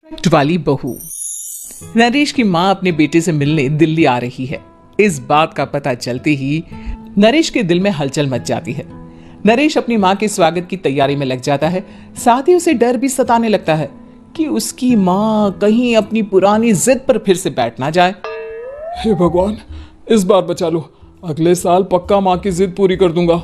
Act वाली बहू। नरेश की माँ अपने बेटे से मिलने दिल्ली आ रही है। इस बात का पता चलते ही नरेश के दिल में हलचल मच जाती है। नरेश अपनी माँ के स्वागत की तैयारी में लग जाता है। साथ ही उसे डर भी सताने लगता है कि उसकी माँ कहीं अपनी पुरानी जिद पर फिर से बैठ ना जाए। हे भगवान, इस बार बचा लो, अगले साल पक्का माँ की जिद पूरी कर दूंगा।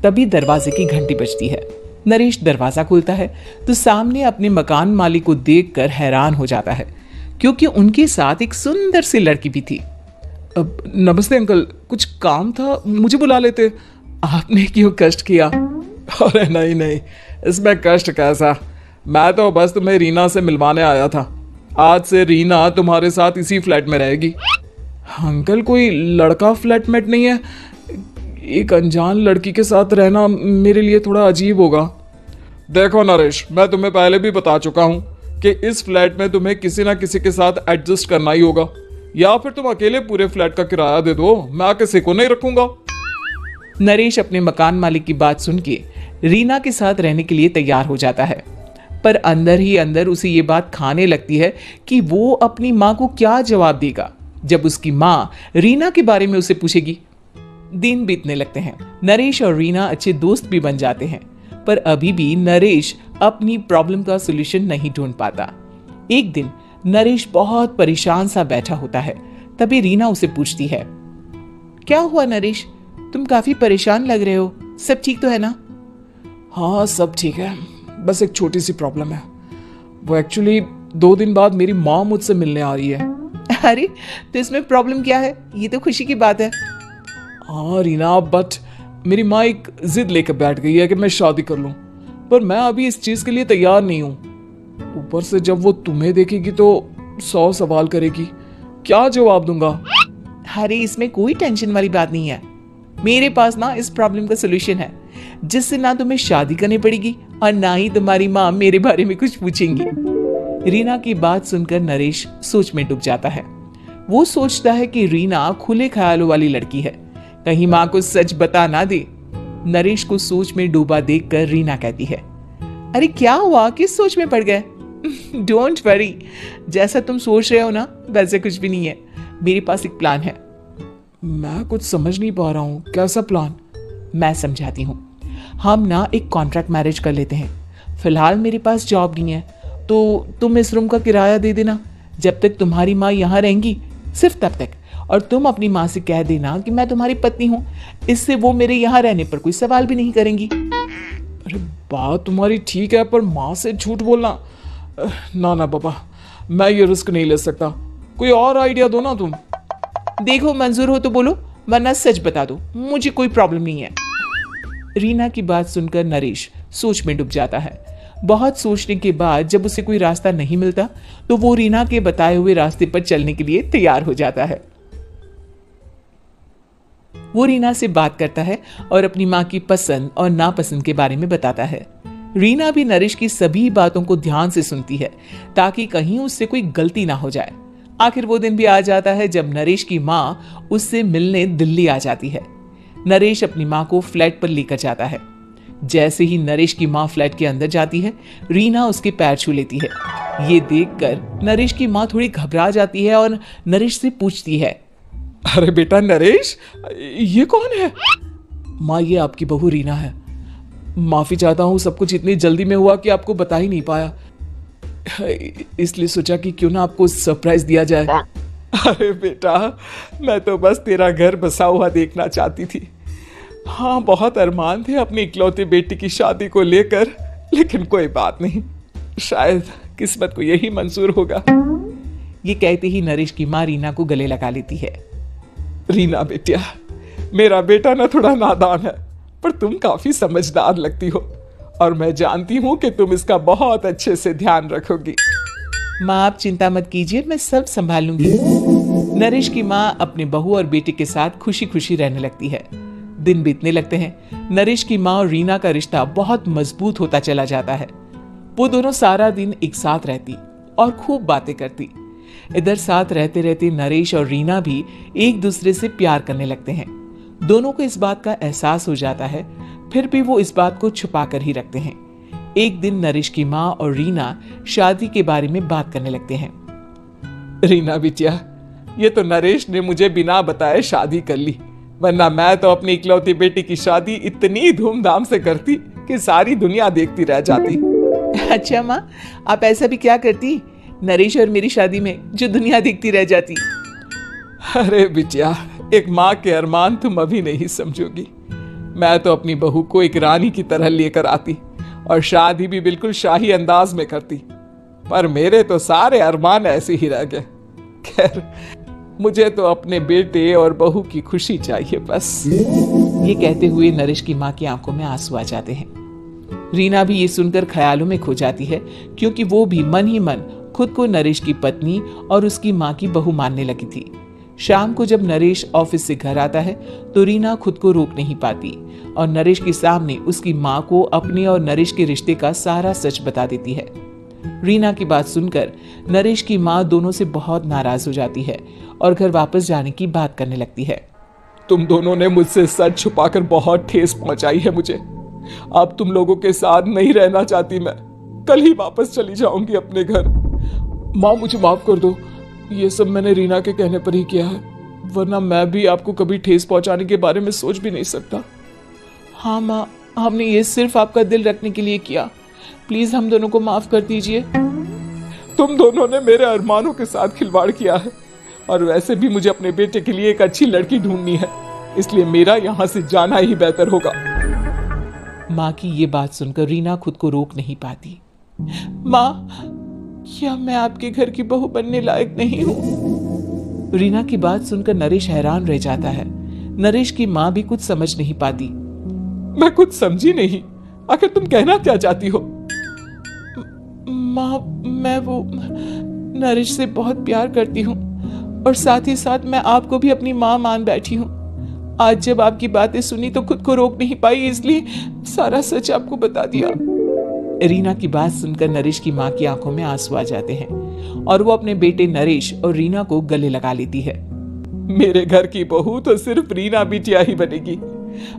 तभी दरवाजे की घंटी बजती है। नरेश दरवाजा खोलता है तो सामने अपने मकान मालिक को देखकर हैरान हो जाता है, क्योंकि उनके साथ एक सुंदर सी लड़की भी थी। नमस्ते अंकल, कुछ काम था, मुझे बुला लेते। आपने क्यों कष्ट किया? अरे नहीं नहीं, इसमें कष्ट कैसा, मैं तो बस तुम्हें रीना से मिलवाने आया था। आज से रीना तुम्हारे साथ इसी फ्लैट में रहेगी। अंकल, कोई लड़का फ्लैटमेट नहीं है? एक अनजान लड़की के साथ रहना मेरे लिए थोड़ा अजीब होगा। देखो नरेश, मैं तुम्हें पहले भी बता चुका हूँ कि इस फ्लैट में तुम्हें किसी ना किसी के साथ एडजस्ट करना ही होगा, या फिर तुम अकेले पूरे फ्लैट का किराया दे दो, मैं किसी को नहीं रखूंगा। नरेश अपने मकान मालिक की बात सुन के रीना के साथ रहने के लिए तैयार हो जाता है, पर अंदर ही अंदर उसे ये बात खाने लगती है कि वो अपनी माँ को क्या जवाब देगा जब उसकी माँ रीना के बारे में उसे पूछेगी। दिन बीतने लगते हैं। नरेश और रीना अच्छे दोस्त भी बन जाते हैं, पर अभी भी नरेश अपनी प्रॉब्लम का सलूशन नहीं ढूंढ पाता। एक दिन नरेश बहुत परेशान सा बैठा होता है। तभी रीना उसे पूछती है, क्या हुआ नरेश, तुम काफी परेशान लग रहे हो, सब ठीक तो है ना? हाँ सब ठीक है, बस एक छोटी सी प्रॉब्लम है। वो एक्चुअली 2 दिन बाद मेरी माँ मुझसे मिलने आ रही है। अरे तो इसमें प्रॉब्लम क्या है, ये तो खुशी की बात है। हाँ रीना, बट मेरी माँ एक जिद लेकर बैठ गई है कि मैं शादी कर लूं, पर मैं अभी इस चीज के लिए तैयार नहीं हूं। ऊपर से जब वो तुम्हें देखेगी तो 100 सवाल करेगी, क्या जवाब दूंगा? अरे इसमें कोई टेंशन वाली बात नहीं है, मेरे पास ना इस प्रॉब्लम का सोल्यूशन है, जिससे ना तुम्हें शादी करनी पड़ेगी और ना ही तुम्हारी माँ मेरे बारे में कुछ पूछेंगी। रीना की बात सुनकर नरेश सोच में डूब जाता है। वो सोचता है कि रीना खुले ख्यालों वाली लड़की है, कहीं माँ को सच बता ना दे। नरेश को सोच में डूबा देखकर रीना कहती है, अरे क्या हुआ, किस सोच में पड़ गए? डोंट वरी, जैसा तुम सोच रहे हो ना वैसे कुछ भी नहीं है, मेरे पास एक प्लान है। मैं कुछ समझ नहीं पा रहा हूँ, कैसा प्लान? मैं समझाती हूँ। हम ना एक कॉन्ट्रैक्ट मैरिज कर लेते हैं। फिलहाल मेरे पास जॉब नहीं है, तो तुम इस रूम का किराया दे देना जब तक तुम्हारी माँ यहाँ रहेंगी, सिर्फ तब तक। और तुम अपनी माँ से कह देना कि मैं तुम्हारी पत्नी हूँ, इससे वो मेरे यहाँ रहने पर कोई सवाल भी नहीं करेंगी। अरे बात तुम्हारी ठीक है, पर माँ से झूठ बोलना, ना ना पापा, मैं ये रिस्क नहीं ले सकता। कोई और आइडिया दो ना तुम। देखो मंजूर हो तो बोलो, वरना सच बता दो, मुझे कोई प्रॉब्लम नहीं है। रीना की बात सुनकर नरेश सोच में डूब जाता है। बहुत सोचने के बाद जब उसे कोई रास्ता नहीं मिलता तो वो रीना के बताए हुए रास्ते पर चलने के लिए तैयार हो जाता है। वो रीना से बात करता है और अपनी माँ की पसंद और नापसंद के बारे में बताता है। रीना भी नरेश की सभी बातों को ध्यान से सुनती है, ताकि कहीं उससे कोई गलती ना हो जाए। आखिर वो दिन भी आ जाता है जब नरेश की माँ उससे मिलने दिल्ली आ जाती है। नरेश अपनी माँ को फ्लैट पर लेकर जाता है। जैसे ही नरेश की माँ फ्लैट के अंदर जाती है, रीना उसके पैर छू लेती है। ये देखकर नरेश की माँ थोड़ी घबरा जाती है और नरेश से पूछती है, अरे बेटा नरेश, ये कौन है? माँ, ये आपकी बहू रीना है। माफी चाहता हूँ, सब कुछ इतनी जल्दी में हुआ कि आपको बता ही नहीं पाया, इसलिए सोचा कि क्यों ना आपको सरप्राइज दिया जाए। अरे बेटा, मैं तो बस तेरा घर बसा हुआ देखना चाहती थी। हाँ, बहुत अरमान थे अपनी इकलौती बेटी की शादी को लेकर, लेकिन कोई बात नहीं, शायद किस्मत को यही मंजूर होगा। ये कहते ही नरेश की माँ रीना को गले लगा लेती है। रीना बेटिया, मेरा बेटा ना थोड़ा नादान है, पर तुम काफी समझदार लगती हो, और मैं जानती हूँ कि तुम इसका बहुत अच्छे से ध्यान रखोगी। माँ आप चिंता मत कीजिए, मैं सब संभाल लूंगी। नरेश की माँ अपने बहू और बेटे के साथ खुशी खुशी रहने लगती है। दिन बीतने लगते हैं। नरेश की माँ और रीना का रिश्ता बहुत मजबूत होता चला जाता है। वो दोनों सारा दिन एक साथ रहती और खूब बातें करती। इधर साथ रहते रहते नरेश और रीना भी एक दूसरे से प्यार करने लगते हैं। दोनों को इस बात का एहसास हो जाता है, फिर भी वो इस बात को छुपा कर ही रखते हैं। एक दिन नरेश की माँ और रीना शादी के बारे में बात करने लगते हैं। रीना बिटिया, ये तो नरेश ने मुझे बिना बताए शादी कर ली, वरना मैं तो अपनी इकलौती बेटी की शादी इतनी धूमधाम से करती कि सारी दुनिया देखती रह जाती। अच्छा माँ, आप ऐसा भी क्या करती नरेश और मेरी शादी में जो दुनिया देखती रह जाती? अरे बिटिया, एक माँ के अरमान तुम अभी नहीं समझोगी। मैं तो अपनी बहू को एक रानी की तरह लेकर आती और शादी भी बिल्कुल शाही अंदाज में करती, पर मेरे तो सारे अरमान ऐसे ही रह गए। खैर, मुझे तो अपने बेटे और बहू की खुशी चाहिए बस। ये कहते हुए नरेश की माँ की आंखों में आंसू आ जाते हैं। रीना भी ये सुनकर ख्यालों में खो जाती है, क्योंकि वो भी मन ही मन खुद को नरेश की पत्नी और उसकी माँ की बहू मानने लगी थी। शाम को जब नरेश ऑफिस से घर आता है तो रीना खुद को रोक नहीं पाती और नरेश के सामने उसकी माँ को अपने और नरेश के रिश्ते का सारा सच बता देती है। रीना की बात सुनकर नरेश की माँ दोनों से बहुत नाराज हो जाती है और घर वापस जाने की बात करने लगती है। तुम दोनों ने मुझसे सच छुपाकर बहुत ठेस पहुंचाई है मुझे। अब तुम लोगों के साथ नहीं रहना चाहती मैं, कल ही वापस चली जाऊंगी अपने घर। माँ, मुझे माफ कर दो, ये सब मैंने रीना के कहने पर ही किया है, वरना मैं भी आपको कभी ठेस पहुंचाने के बारे में सोच भी नहीं सकता। हाँ माँ, हमने ये सिर्फ आपका दिल रखने के लिए किया, प्लीज हम दोनों को माफ कर दीजिए। तुम दोनों ने मेरे अरमानों के साथ खिलवाड़ किया है, और वैसे भी मुझे अपने बेटे के लिए एक अच्छी लड़की ढूंढनी है, इसलिए मेरा यहाँ से जाना ही बेहतर होगा। माँ की ये बात सुनकर रीना खुद को रोक नहीं पाती। माँ, क्या मैं आपके घर की बहू बनने लायक नहीं हूँ? रीना की बात सुनकर नरेश हैरान रह जाता है। नरेश की माँ भी कुछ समझ नहीं पाती। मैं कुछ समझी नहीं, आखिर तुम कहना क्या चाहती हो? माँ, मैं वो नरेश से बहुत प्यार करती हूँ और साथ ही साथ मैं आपको भी अपनी माँ मान बैठी हूँ। आज जब आपकी बातें सुनी तो खुद को रोक नहीं पाई, इसलिए सारा सच आपको बता दिया। रीना की बात सुनकर नरेश की माँ की आंखों में आंसू आ जाते हैं और वो अपने बेटे नरेश और रीना को गले लगा लेती है। मेरे घर की बहू तो सिर्फ रीना बिटिया ही बनेगी।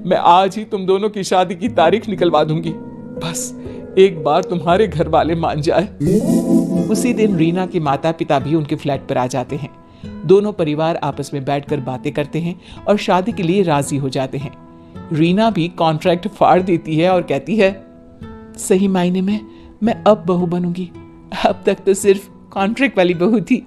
मैं आज ही तुम दोनों की शादी की तारीख निकलवा दूंगी, बस एक बार तुम्हारे घर वाले मान जाए। उसी दिन रीना के माता पिता भी उनके फ्लैट पर आ जाते हैं। दोनों परिवार आपस में बैठकर बातें करते हैं और शादी के लिए राजी हो जाते हैं। रीना भी कॉन्ट्रैक्ट फाड़ देती है और कहती है, सही मायने में मैं अब बहू बनूंगी, अब तक तो सिर्फ कॉन्ट्रैक्ट वाली बहू थी।